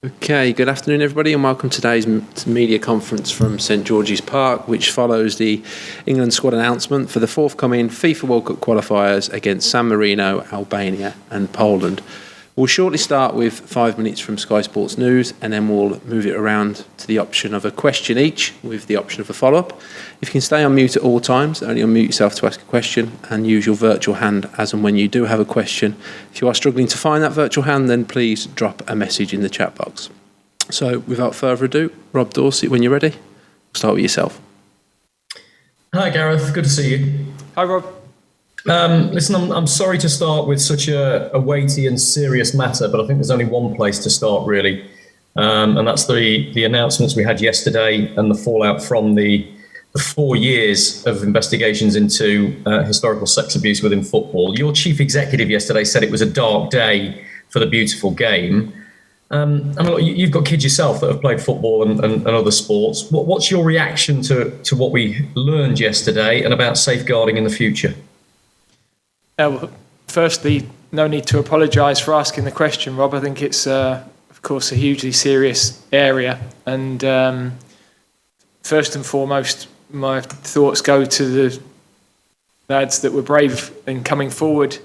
Okay, good afternoon everybody and welcome to today's media conference from St George's Park, which follows the England squad announcement for the forthcoming FIFA World Cup Qualifiers against San Marino, Albania and Poland. We'll shortly start with 5 minutes from Sky Sports News and then we'll move it around to the option of a question each with the option of a follow-up. If you can stay on mute at all times, only unmute yourself to ask a question and use your virtual hand as and when you do have a question. If you are struggling to find that virtual hand, then please drop a message in the chat box. So without further ado, Rob Dorsey, when you're ready, we'll start with yourself. Hi Gareth, good to see you. Hi Rob. Listen, I'm sorry to start with such a weighty and serious matter, but I think there's only one place to start really, and that's the announcements we had yesterday and the fallout from the 4 years of investigations into historical sex abuse within football. Your chief executive yesterday said it was a dark day for the beautiful game. I mean, you've got kids yourself that have played football and other sports. What's your reaction to what we learned yesterday and about safeguarding in the future? Well, firstly, no need to apologise for asking the question, Rob. I think it's, of course, a hugely serious area. And first and foremost, my thoughts go to the lads that were brave in coming forward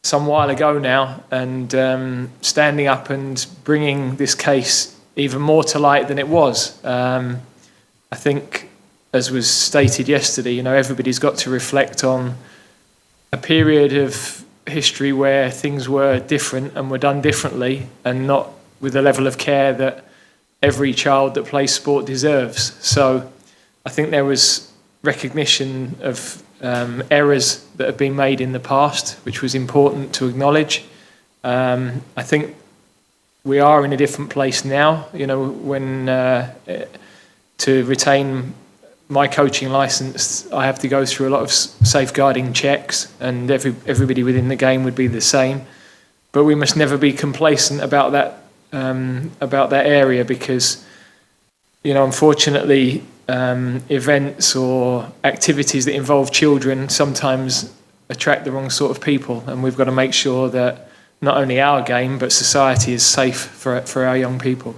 some while ago now and standing up and bringing this case even more to light than it was. I think, as was stated yesterday, everybody's got to reflect on a period of history where things were different and were done differently and not with the level of care that every child that plays sport deserves. So I think there was recognition of errors that have been made in the past, which was important to acknowledge. I think we are in a different place now, when to retain my coaching licence, I have to go through a lot of safeguarding checks, and everybody within the game would be the same. But we must never be complacent about that area because, unfortunately, events or activities that involve children sometimes attract the wrong sort of people, and we've got to make sure that not only our game but society is safe for our young people.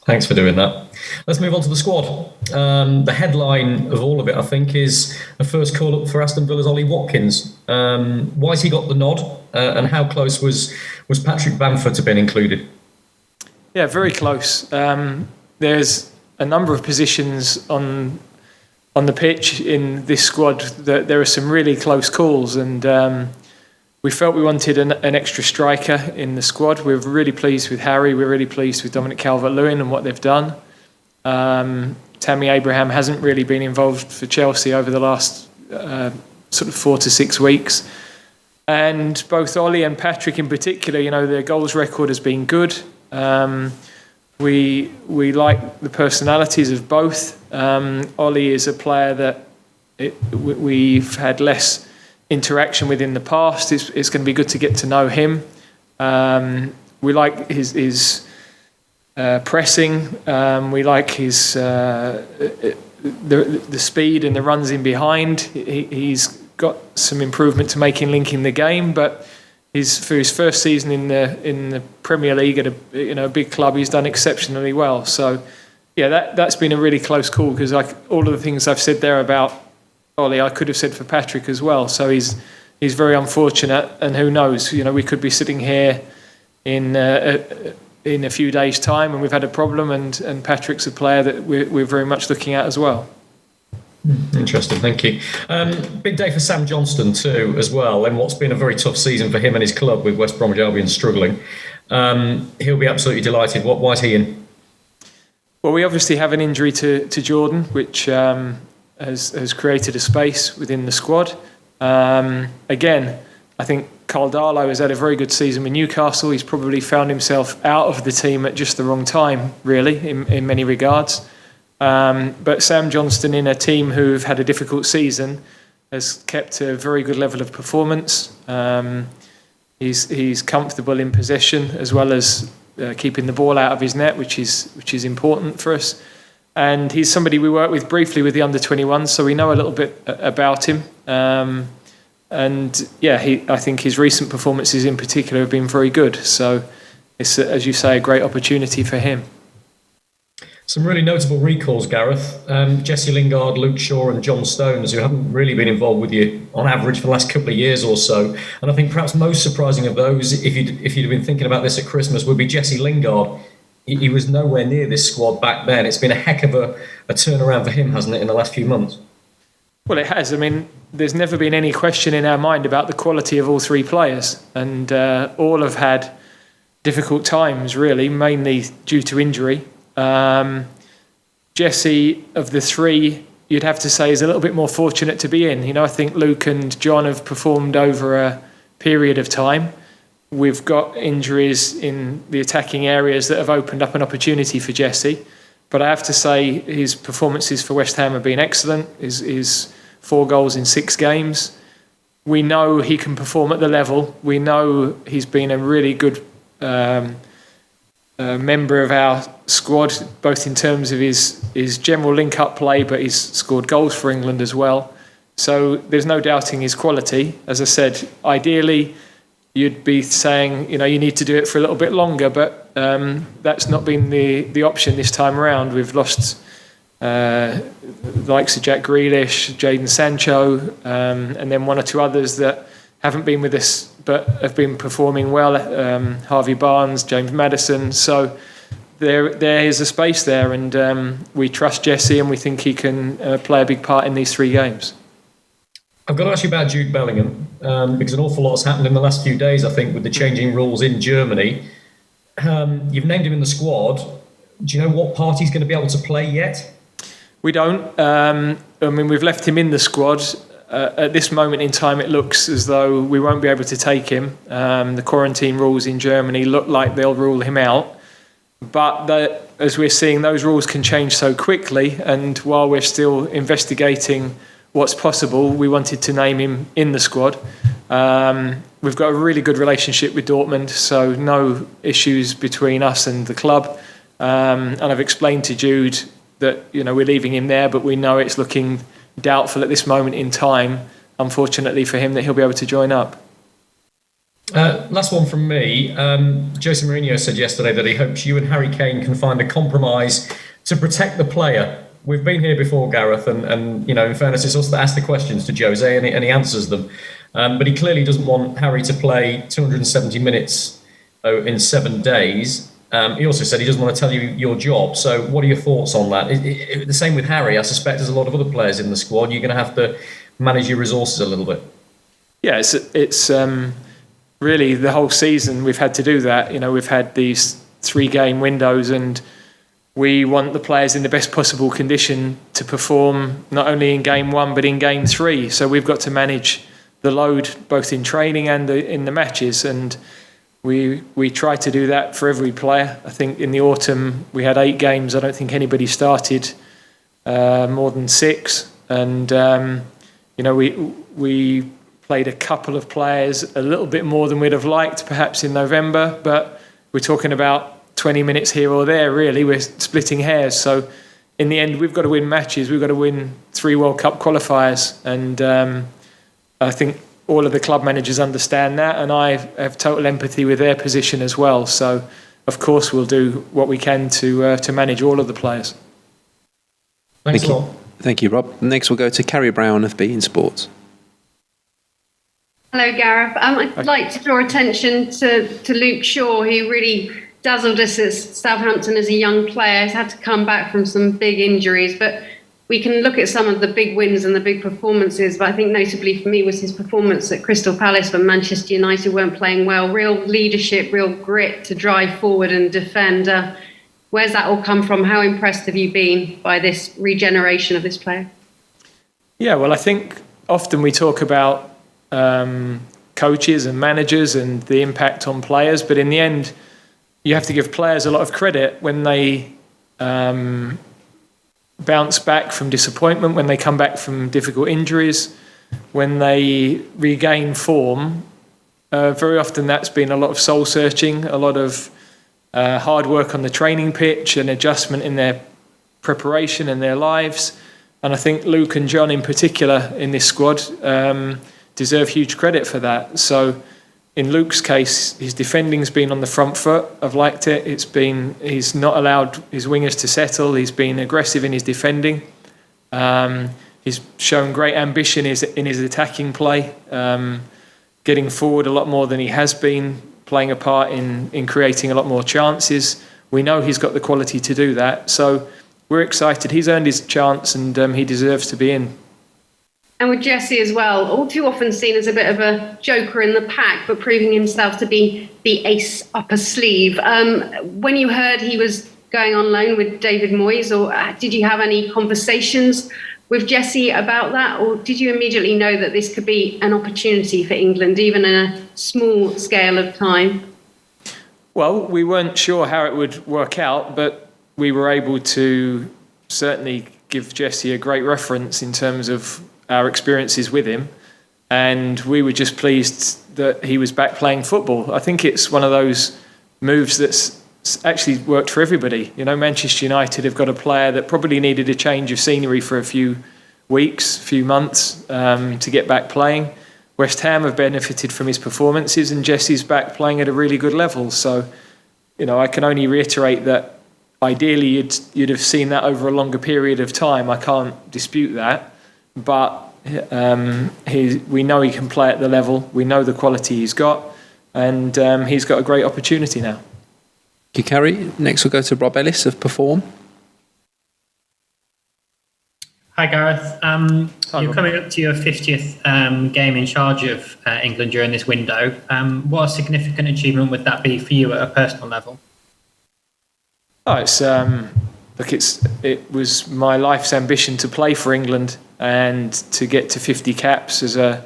Thanks for doing that. Let's move on to the squad. The headline of all of it, I think, is a first call-up for Aston Villa's Ollie Watkins. Why's he got the nod, and how close was Patrick Bamford to being included? Yeah, very close. There's a number of positions on the pitch in this squad that there are some really close calls, and we felt we wanted an extra striker in the squad. We're really pleased with Harry. We're really pleased with Dominic Calvert-Lewin and what they've done. Tammy Abraham hasn't really been involved for Chelsea over the last sort of 4 to 6 weeks. And both Ollie and Patrick in particular, their goals record has been good. We like the personalities of both. Ollie is a player that we've had less interaction with in the past. It's going to be good to get to know him. We like his pressing. We like his the speed and the runs in behind. He's got some improvement to make in linking the game, but for his first season in the Premier League at a big club, he's done exceptionally well. So yeah, that's been a really close call because all of the things I've said there about Ollie, I could have said for Patrick as well. So he's very unfortunate, and who knows? We could be sitting here in a few days' time, and we've had a problem. And Patrick's a player that we're very much looking at as well. Interesting, thank you. Big day for Sam Johnston too, as well, and what's been a very tough season for him and his club with West Bromwich Albion struggling. He'll be absolutely delighted. Why is he in? Well, we obviously have an injury to Jordan, which has created a space within the squad. Again, I think Carl Darlow has had a very good season with Newcastle. He's probably found himself out of the team at just the wrong time, really, in many regards. But Sam Johnston, in a team who've had a difficult season, has kept a very good level of performance. He's comfortable in possession as well as keeping the ball out of his net, which is important for us. And he's somebody we worked with briefly with the under-21s, so we know a little bit about him. And yeah, I think his recent performances in particular have been very good. So it's, as you say, a great opportunity for him. Some really notable recalls, Gareth. Jesse Lingard, Luke Shaw and John Stones, who haven't really been involved with you on average for the last couple of years or so. And I think perhaps most surprising of those, if you'd been thinking about this at Christmas, would be Jesse Lingard. He was nowhere near this squad back then. It's been a heck of a turnaround for him, hasn't it, in the last few months? Well, it has. I mean, there's never been any question in our mind about the quality of all three players. And all have had difficult times, really, mainly due to injury. Jesse, of the three, you'd have to say is a little bit more fortunate to be in. You know, I think Luke and John have performed over a period of time. We've got injuries in the attacking areas that have opened up an opportunity for Jesse. But I have to say his performances for West Ham have been excellent. His 4 goals in 6 games. We know he can perform at the level. We know he's been a really good member of our squad, both in terms of his general link-up play, but he's scored goals for England as well. So there's no doubting his quality. As I said, ideally, you'd be saying, you know, you need to do it for a little bit longer, but that's not been the option this time around. We've lost the likes of Jack Grealish, Jadon Sancho, and then 1 or 2 others that haven't been with us but have been performing well. Harvey Barnes, James Maddison. So there is a space there, and we trust Jesse, and we think he can play a big part in these 3 games. I've got to ask you about Jude Bellingham, because an awful lot has happened in the last few days, I think, with the changing rules in Germany. You've named him in the squad. Do you know what part he's going to be able to play yet? We don't. I mean, we've left him in the squad. At this moment in time, it looks as though we won't be able to take him. The quarantine rules in Germany look like they'll rule him out. But as we're seeing, those rules can change so quickly. And while we're still investigating what's possible, we wanted to name him in the squad. We've got a really good relationship with Dortmund, so no issues between us and the club. And I've explained to Jude that, you know, we're leaving him there, but we know it's looking doubtful at this moment in time, unfortunately for him, that he'll be able to join up. Last one from me. Jose Mourinho said yesterday that he hopes you and Harry Kane can find a compromise to protect the player. We've been here before, Gareth, and you know, in fairness, it's us that ask the questions to Jose, and he answers them. But he clearly doesn't want Harry to play 270 minutes in 7 days. He also said he doesn't want to tell you your job. So what are your thoughts on that? The same with Harry. I suspect there's a lot of other players in the squad. You're going to have to manage your resources a little bit. Yeah, it's really the whole season we've had to do that. You know, we've had these 3-game windows, and we want the players in the best possible condition to perform not only in game 1 but in game 3. So we've got to manage the load both in training and in the matches, and we try to do that for every player. I think in the autumn we had 8 games. I don't think anybody started more than 6, and you know, we played a couple of players a little bit more than we'd have liked perhaps in November, but we're talking about 20 minutes here or there, really. We're splitting hairs. So in the end, we've got to win matches. We've got to win 3 World Cup qualifiers, and I think all of the club managers understand that, and I have total empathy with their position as well. So, of course, we'll do what we can to manage all of the players. Thanks a lot. Thank you, Rob. Next, we'll go to Carrie Brown of BeanymanSports. Hello, Gareth. I'd like to draw attention to Luke Shaw, who really dazzled us at Southampton as a young player. He's had to come back from some big injuries, but we can look at some of the big wins and the big performances, but I think notably for me was his performance at Crystal Palace when Manchester United weren't playing well. Real leadership, real grit to drive forward and defend. Where's that all come from? How impressed have you been by this regeneration of this player? Yeah, well, I think often we talk about coaches and managers and the impact on players, but in the end, you have to give players a lot of credit when they bounce back from disappointment, when they come back from difficult injuries, when they regain form. Very often that's been a lot of soul searching, a lot of hard work on the training pitch and adjustment in their preparation and their lives. And I think Luke and John in particular in this squad deserve huge credit for that. So in Luke's case, his defending's been on the front foot. I've liked it. He's not allowed his wingers to settle. He's been aggressive in his defending. He's shown great ambition in his attacking play, getting forward a lot more than he has been, playing a part in creating a lot more chances. We know he's got the quality to do that. So we're excited. He's earned his chance, and he deserves to be in. And with Jesse as well, all too often seen as a bit of a joker in the pack, but proving himself to be the ace up a sleeve. When you heard he was going on loan with David Moyes, or did you have any conversations with Jesse about that, or did you immediately know that this could be an opportunity for England, even in a small scale of time? Well, we weren't sure how it would work out, but we were able to certainly give Jesse a great reference in terms of our experiences with him, and we were just pleased that he was back playing football. I think it's one of those moves that's actually worked for everybody. You know, Manchester United have got a player that probably needed a change of scenery for a few weeks, few months to get back playing. West Ham have benefited from his performances, and Jesse's back playing at a really good level. So, you know, I can only reiterate that ideally you'd have seen that over a longer period of time. I can't dispute that. But we know he can play at the level. We know the quality he's got, and he's got a great opportunity now. Thank you, Carrie. Next we'll go to Rob Ellis of Perform. Hi, Gareth. You're coming up to your 50th game in charge of England during this window. What a significant achievement would that be for you at a personal level? Oh, it was my life's ambition to play for England, and to get to 50 caps as a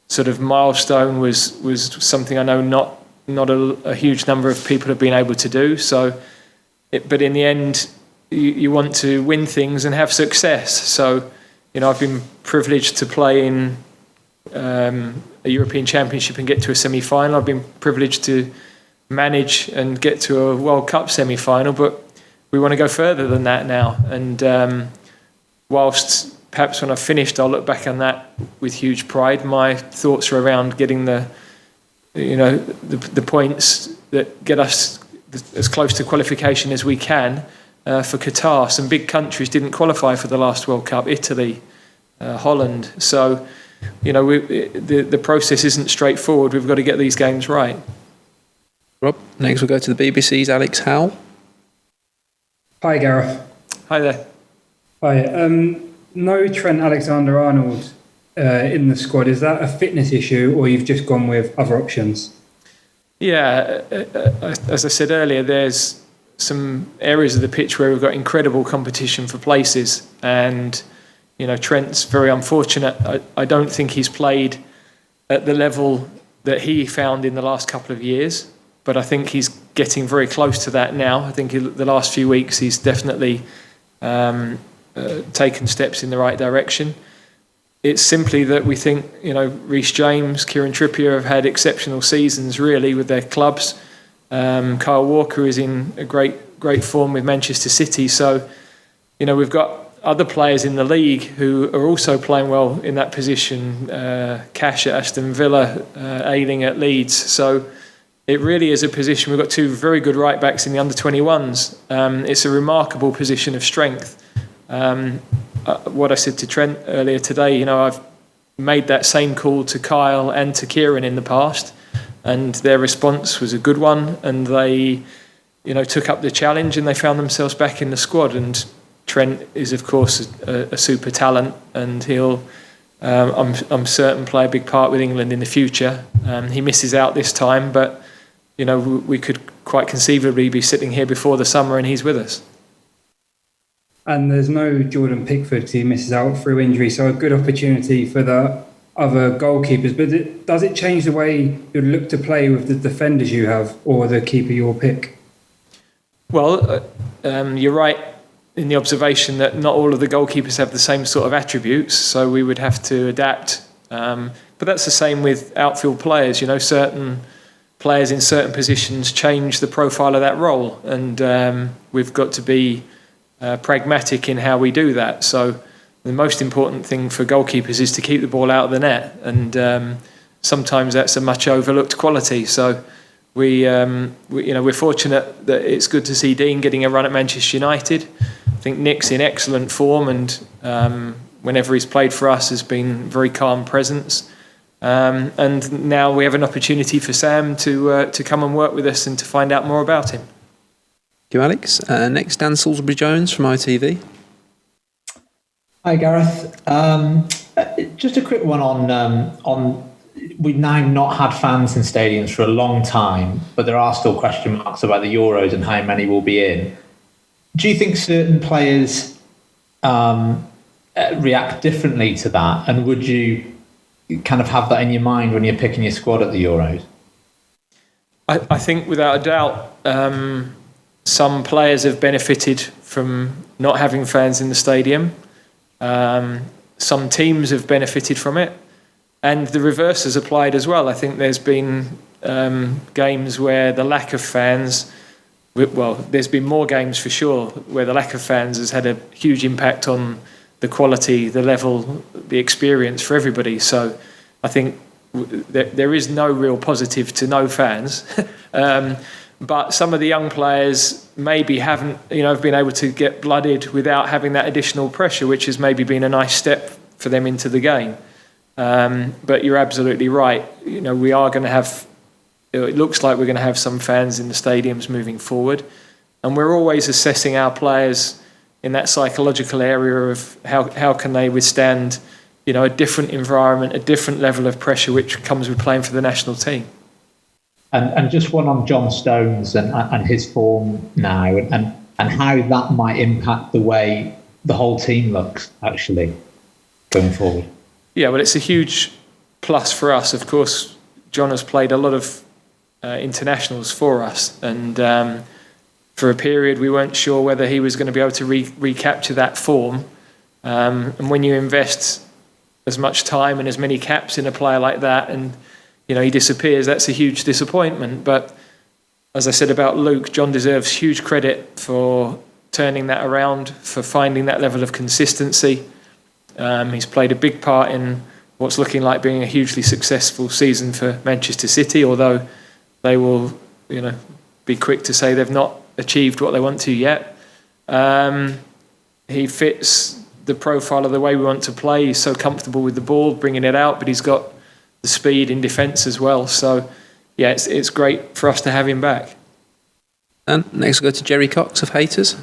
sort of milestone was something I know not a huge number of people have been able to do. So, but in the end, you want to win things and have success. So, you know, I've been privileged to play in a European Championship and get to a semi-final. I've been privileged to manage and get to a World Cup semi-final, but we want to go further than that now. And whilst perhaps when I've finished, I'll look back on that with huge pride, my thoughts are around getting the points that get us as close to qualification as we can for Qatar. Some big countries didn't qualify for the last World Cup, Italy, Holland. So, you know, the process isn't straightforward. We've got to get these games right. Rob, next we'll go to the BBC's Alex Howell. Hi, Gareth. Hi there. Hi. No Trent Alexander-Arnold in the squad. Is that a fitness issue, or you've just gone with other options? Yeah, as I said earlier, there's some areas of the pitch where we've got incredible competition for places, and you know, Trent's very unfortunate. I don't think he's played at the level that he found in the last couple of years, but I think he's getting very close to that now. I think the last few weeks he's definitely taken steps in the right direction. It's simply that we think, you know, Reece James, Kieran Trippier have had exceptional seasons really with their clubs. Kyle Walker is in a great form with Manchester City. So, you know, we've got other players in the league who are also playing well in that position. Cash at Aston Villa, Ayling at Leeds. So it really is a position. We've got two very good right backs in the under-21s. It's a remarkable position of strength. What I said to Trent earlier today, you know, I've made that same call to Kyle and to Kieran in the past, and their response was a good one, and they, you know, took up the challenge and they found themselves back in the squad. And Trent is, of course, a super talent, and he'll, I'm certain, play a big part with England in the future. He misses out this time, but, you know, we could quite conceivably be sitting here before the summer and he's with us. And there's no Jordan Pickford because he misses out through injury, so a good opportunity for the other goalkeepers. But does it change the way you'd look to play with the defenders you have, or the keeper you'll pick? Well, you're right in the observation that not all of the goalkeepers have the same sort of attributes, so we would have to adapt. But that's the same with outfield players. You know, certain players in certain positions change the profile of that role, and we've got to be pragmatic in how we do that. So the most important thing for goalkeepers is to keep the ball out of the net, and sometimes that's a much overlooked quality. So we're fortunate that it's good to see Dean getting a run at Manchester United. I think Nick's in excellent form, and whenever he's played for us has been very calm presence. And now we have an opportunity for Sam to come and work with us and to find out more about him. Thank you, Alex. Next, Dan Salisbury-Jones from ITV. Hi, Gareth. Just a quick one on we've now not had fans in stadiums for a long time, but there are still question marks about the Euros and how many will be in. Do you think certain players react differently to that? And would you kind of have that in your mind when you're picking your squad at the Euros? I think without a doubt, some players have benefited from not having fans in the stadium. Some teams have benefited from it. And the reverse has applied as well. I think there's been games where the lack of fans, there's been more games for sure, where the lack of fans has had a huge impact on the quality, the level, the experience for everybody. So I think there is no real positive to no fans. But some of the young players maybe haven't, have been able to get blooded without having that additional pressure, which has maybe been a nice step for them into the game. But you're absolutely right. We are going to have, it looks like we're going to have some fans in the stadiums moving forward. And we're always assessing our players in that psychological area of how can they withstand, a different environment, a different level of pressure which comes with playing for the national team. And just one on John Stones and his form now and how that might impact the way the whole team looks actually going forward. Yeah, well, it's a huge plus for us. Of course, John has played a lot of internationals for us, and for a period we weren't sure whether he was going to be able to recapture that form. And when you invest as much time and as many caps in a player like that, and he disappears, that's a huge disappointment. But as I said about Luke, John deserves huge credit for turning that around, for finding that level of consistency. He's played a big part in what's looking like being a hugely successful season for Manchester City, although they will, be quick to say they've not achieved what they want to yet. He fits the profile of the way we want to play. He's so comfortable with the ball, bringing it out, but he's got the speed in defence as well. So, yeah, it's great for us to have him back. And next we'll go to Jerry Cox of Haters.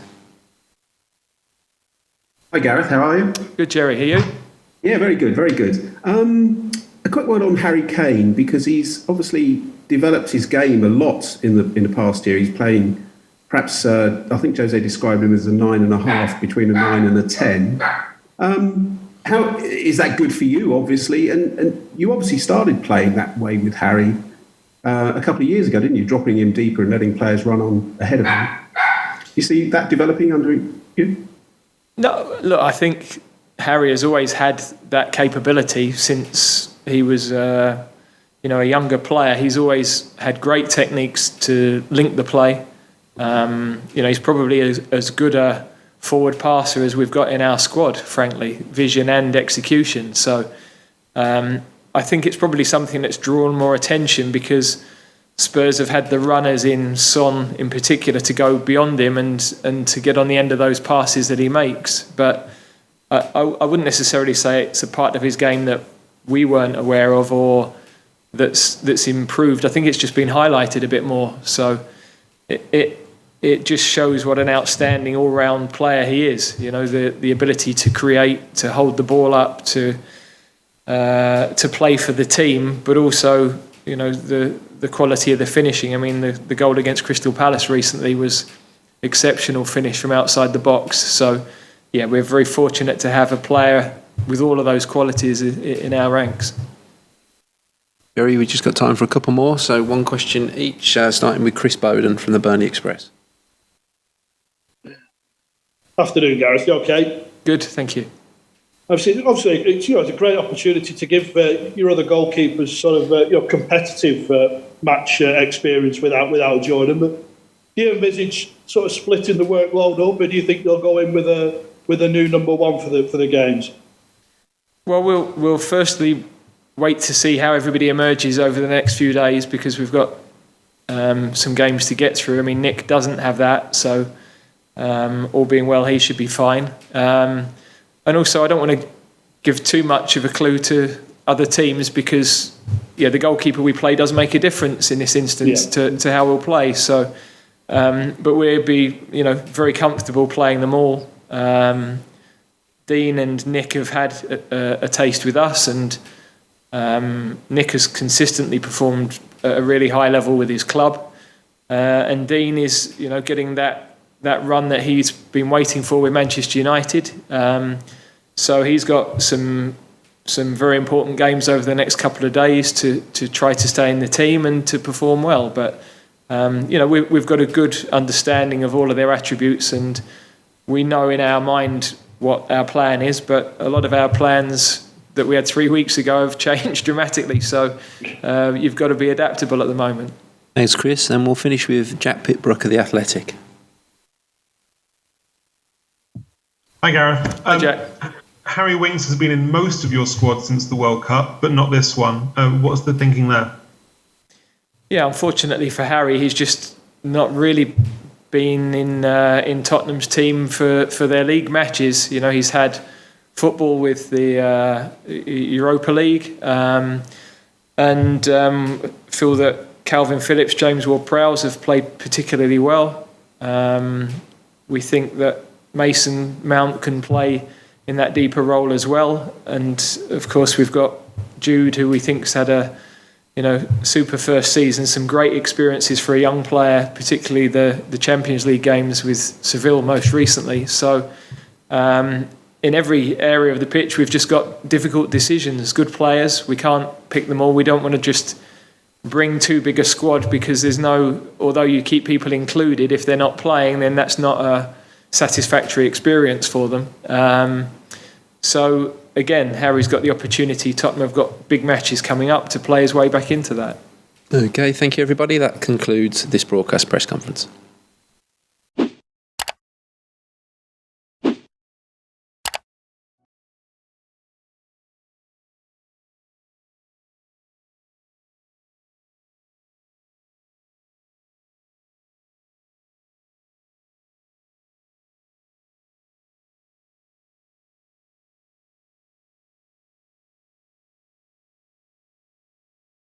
Hi Gareth, how are you? Good, Jerry. Are you? Yeah, very good, very good. A quick one on Harry Kane, because he's obviously developed his game a lot in the past year. He's playing, perhaps, I think Jose described him as a 9.5, between a 9 and a 10. How is that good for you, obviously? And you obviously started playing that way with Harry a couple of years ago, didn't you? Dropping him deeper and letting players run on ahead of him. You see that developing under you? No, look, I think Harry has always had that capability since he was, a younger player. He's always had great techniques to link the play. He's probably as good a forward passer as we've got in our squad, frankly, vision and execution. So I think it's probably something that's drawn more attention because Spurs have had the runners in Son in particular to go beyond him and to get on the end of those passes that he makes. But I wouldn't necessarily say it's a part of his game that we weren't aware of or that's improved. I think it's just been highlighted a bit more. So it just shows what an outstanding all-round player he is. The ability to create, to hold the ball up, to play for the team, but also the quality of the finishing. I mean, the goal against Crystal Palace recently was exceptional finish from outside the box. So, yeah, we're very fortunate to have a player with all of those qualities in our ranks. Jerry, we just got time for a couple more. So one question each, starting with Chris Bowden from the Burnley Express. Afternoon, Gareth. You okay? Good, thank you. Obviously, it's a great opportunity to give your other goalkeepers sort of competitive match experience without Jordan. But do you envisage sort of splitting the workload up, or do you think they'll go in with a new number one for the games? Well, we'll firstly wait to see how everybody emerges over the next few days, because we've got some games to get through. I mean, Nick doesn't have that, so all being well, he should be fine. And also, I don't want to give too much of a clue to other teams, because the goalkeeper we play does make a difference in this instance to how we'll play. So, but we'll be very comfortable playing them all. Dean and Nick have had a taste with us, and Nick has consistently performed at a really high level with his club, and Dean is getting that run that he's been waiting for with Manchester United. So he's got some very important games over the next couple of days to try to stay in the team and to perform well. But we've got a good understanding of all of their attributes, and we know in our mind what our plan is. But a lot of our plans that we had 3 weeks ago have changed dramatically. So you've got to be adaptable at the moment. Thanks, Chris. And we'll finish with Jack Pitbrook of The Athletic. Hi, Gareth. Hi, Jack. Harry Winks has been in most of your squad since the World Cup, but not this one. What's the thinking there? Yeah, unfortunately for Harry, he's just not really been in Tottenham's team for their league matches. He's had football with the Europa League, and feel that Calvin Phillips, James Ward-Prowse have played particularly well. We think that Mason Mount can play in that deeper role as well, and of course we've got Jude, who we think's had a super first season, some great experiences for a young player, particularly the Champions League games with Seville most recently. So in every area of the pitch we've just got difficult decisions. Good players, we can't pick them all. We don't want to just bring too big a squad, because although you keep people included, if they're not playing, then that's not a satisfactory experience for them. So again, Harry's got the opportunity. Tottenham have got big matches coming up to play his way back into that. Okay, thank you everybody. That concludes this broadcast press conference.